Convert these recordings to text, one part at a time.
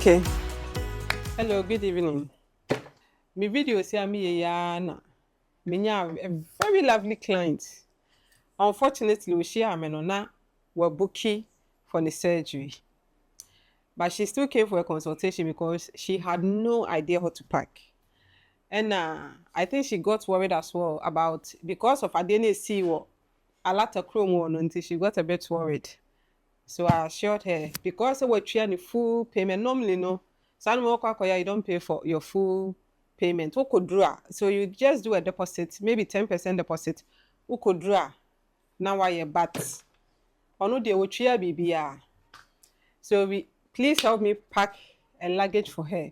Okay. Hello, good evening. My video say me Yana. Me a very lovely client. Unfortunately, she amenona were booking for the surgery. But she still came for a consultation because she had no idea how to pack. And I think she got worried as well about because of I didn't see what a lot of chrome one until she got a bit worried. So I assured her because we're trying the full payment normally no. Some you don't pay for your full payment. Who could draw? So you just do a deposit, maybe 10% deposit. Who could draw? Now why but or no they will try BBR. So please help me pack a luggage for her.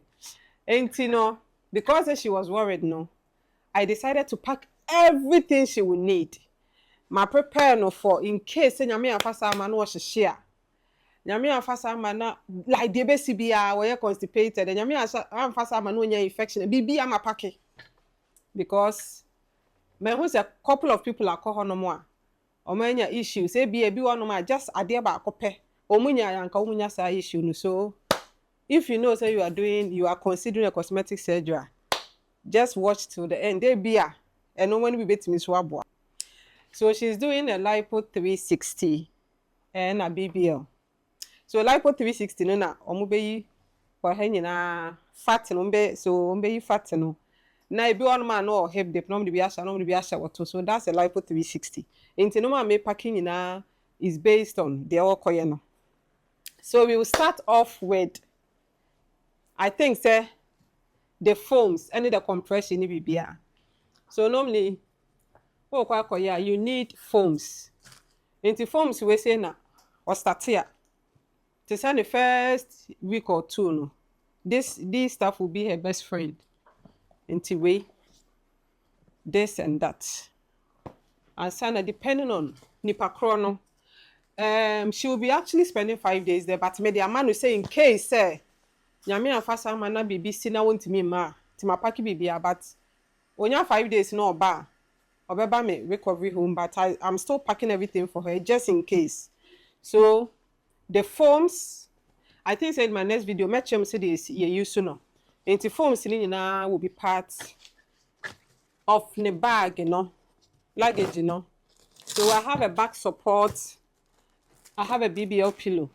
And you know, because she was worried, no, I decided to pack everything she would need. My prepare no for in case nyame afasa ma no share. Nyame afasa ma na like the best bia we constipated. Nyame afasa ma no nya infection. Bibi am pack because me who a couple of people are call no more. Omanya issues. Say bi one ma just ade ba akope. Omunya yanka omunya sa issue no so. If you know say you are considering a cosmetic surgery, just watch till the end. They be and no one will bet me swab. So she's doing a lipo 360 and a BBL. So lipo 360 no na omubeyi for her na fat no be so omubeyi fat no. Na ebi one man no hip dip no be asha wato. So that's a lipo 360. Into no man me packing na is based on the okoye no. So we will start off with I think say the foams and the compression BBR. So normally you need foams. Into foams we say na or start here. To say the first week or two no. This stuff will be her best friend. Into way this and that. And sana depending on nipa chrono. She will be actually spending 5 days there, but maybe a man will say in case nyame afasa ma na bibi si na won't me ma ti ma pack bibi but onya 5 days no ba obeba me recovery home but I'm still packing everything for her just in case. So the foams I think said my next video match them say this you use no the foams na will be part of the bag luggage so I have a back support, I have a BBL pillow.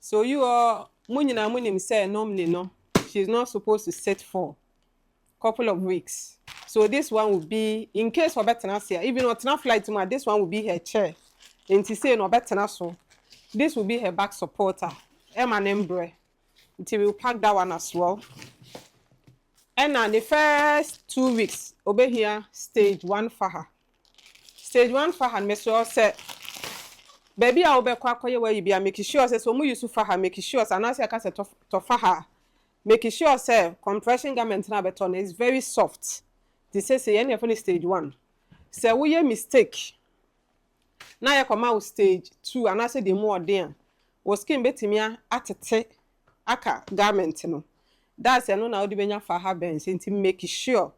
So you are Munim say normally no, she's not supposed to sit for a couple of weeks. So this one will be in case for better here. Even not enough flight to this one will be her chair. And to say no better so this will be her back supporter. Embre. Until we will pack that one as well. And then the first 2 weeks over here stage 1 for her. Stage 1 for her me so say baby I will be quite where you be making sure say so mu use for her making sure and I say I to for her making sure say compression garment na beton is very soft. This say any of stage 1. Say we a mistake. Now you come out stage 2 and I say the more there was skin betimi atete aka garment no. That's no na odi benya for her bench into make sure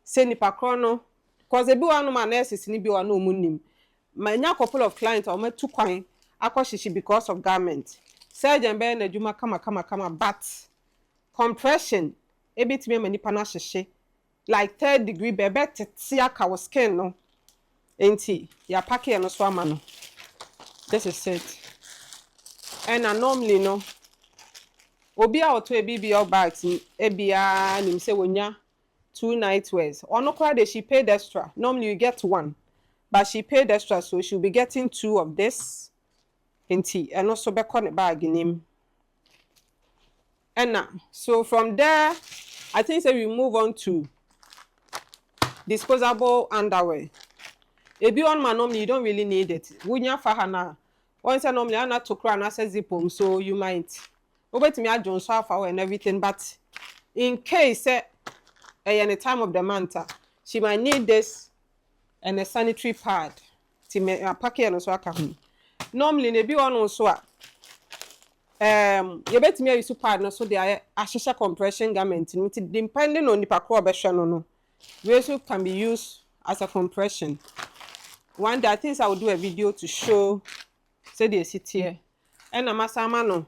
say nipa krono cause e bi one man nurses ni bi one omunim. My couple of clients or my 2 coin akoshishi because of garment. Surgeon be na juma kama but compression e bit me mani pana sheshe like 3rd degree bebe tetiaka was skin no. Enti ya paki no so ama no. This is it. And normally no obi a oto e BBL bags e bia nim say wonya 2 night wears. Or no cry she paid extra. Normally you get 1. But she paid extra, so she'll be getting 2 of this and also back on the bag in him. And now, so from there, I think we move on to disposable underwear. If you want man normally, you don't really need it. Wunya fahana. Once I normally I'm not to cry and I say zip home, so you might over to me at John Sofa and everything. But in case any time of the month, she might need this. And a sanitary pad to me pack and so aka normally ne bi one so you bet me use pad no so they are a compression garment depending on the pakro obesha no we also can be used as a compression. One day I think I will do a video to show say they sit here and amasama no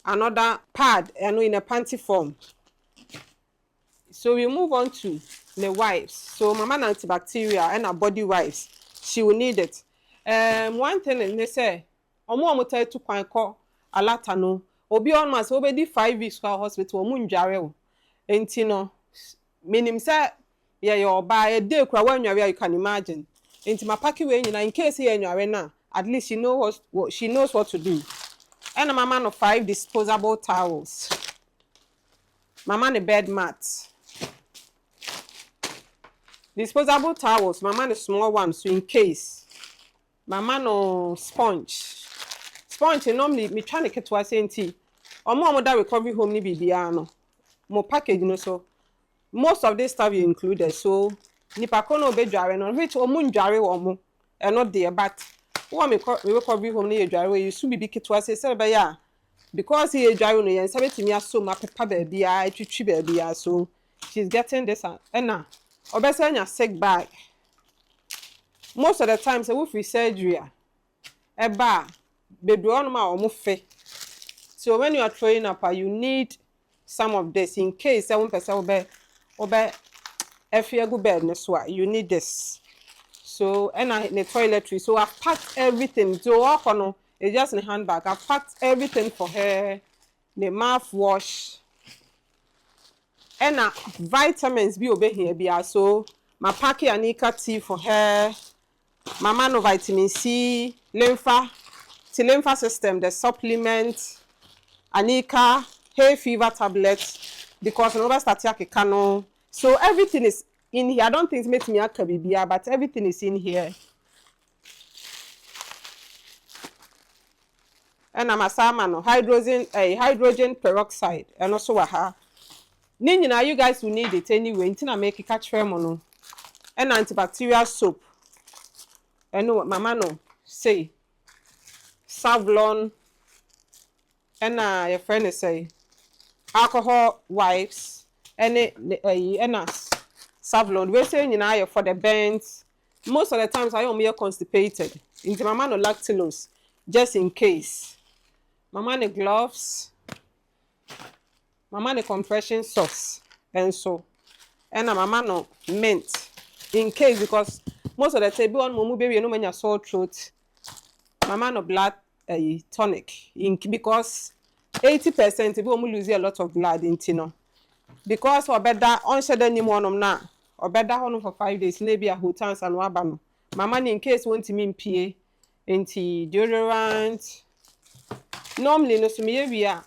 another pad and in a panty form. So we move on to the wipes. So mama antibacterial and her body wipes, she will need it. One thing they say, omo tell to kwan call alata no. Obi on mas obedi 5 weeks for hospital omo ndware o. Enti no minim say your buy a day kwa when you can imagine. Enti ma pack we nyina in case you nware na, at least she knows what to do. And mama no 5 disposable towels. Mama no bed mat. Disposable towels, mama no small one, so in case. Mama no sponge. Sponge normally me trying to get to a senti. Omo that recovery home ni bibia no. Mo package no so. Most of this stuff you included. So nipa kono be dware no which omo ndware omo e not there, but what me recovery home ni dware you should be to a say be ya because he dware no yen sabetimi aso ma pepa baby a twitwi baby a, so she's getting this and na obesanya sick bag. Most of the time say we free surgery eba baby on ma omo fe. So when you are throwing up you need some of this in case one person obe if you go bed you need this. So and in the toiletry, so I've packed everything. So all it's just in the handbag. I've packed everything for her, the mouthwash, and vitamins be over here. Be so my packet anika tea for her, mama no vitamin C, lympha system, the supplement, anika, hay fever tablets, because nobody started cano. So everything is in here. I don't think it makes me a kabibia, but everything is in here. And I'm a salmon, hydrogen peroxide, and also aha. Nina, you guys will need it anyway. Until I make a catch mono and antibacterial soap. I know what mama no say. Savlon, and your friend say alcohol wipes, and Savlon. We're saying for the burns. Most of the times I am constipated. Into mama no lactulose, just in case. Mama no gloves. Mama no compression socks, and so. And mama no mint, in case, because most of the time on mumu baby no many sore throat. Mama no blood tonic, because 80% people lose a lot of blood in tino. Because or better on shed any one na or better on for 5 days, maybe a hotels and wabano. Mama in case want to mean PA into deodorant. Normally no sumia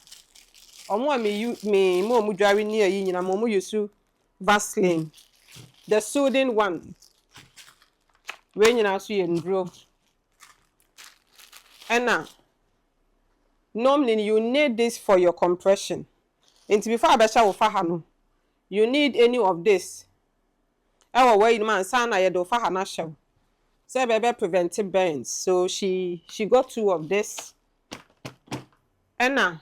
or more me more mudari near yin and momu yusu Vaseline. The soothing one. When you now see and grow. And now normally you need this for your compression. And before I you need any of this. Our way man sana yedo fa hanasha. Say baby preventive burns. So she got 2 of this. And now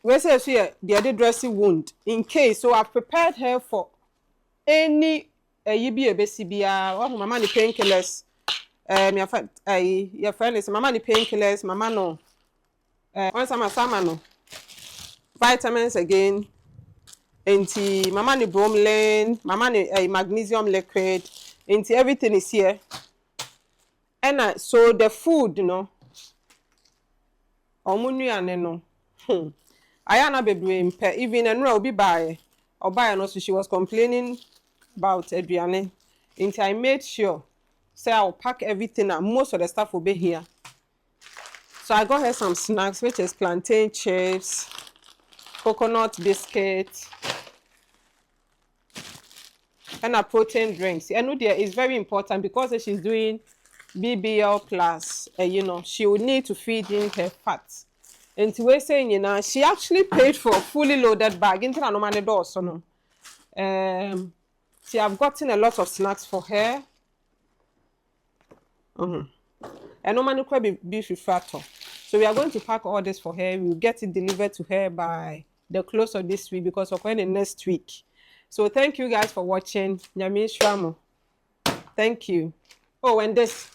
we say the other dressing wound in case. So I've prepared her for any BCBR or mama ni painkillers. Your friend is mama ni painkillers, mama no. Once I'm a salmon, vitamins again. Into mama ni bromelain, mama ni magnesium liquid. Into everything is here. And so the food, omunu ane no. Ayana baby even and will be by or buy no, so she was complaining about Adriane. Into I made sure. Say I'll pack everything and most of the stuff will be here. So I got her some snacks, which is plantain chips, coconut biscuits, and a protein drinks. I know there is very important because she's doing BBL plus, she will need to feed in her fats. And to we're saying, she actually paid for a fully loaded bag. Into no money door, so no. See, I've gotten a lot of snacks for her. And no man could be beef refractor. So we are going to pack all this for her. We'll get it delivered to her by the close of this week because of when the next week. So thank you guys for watching. Nyami Shwamo. Thank you. Oh, and this.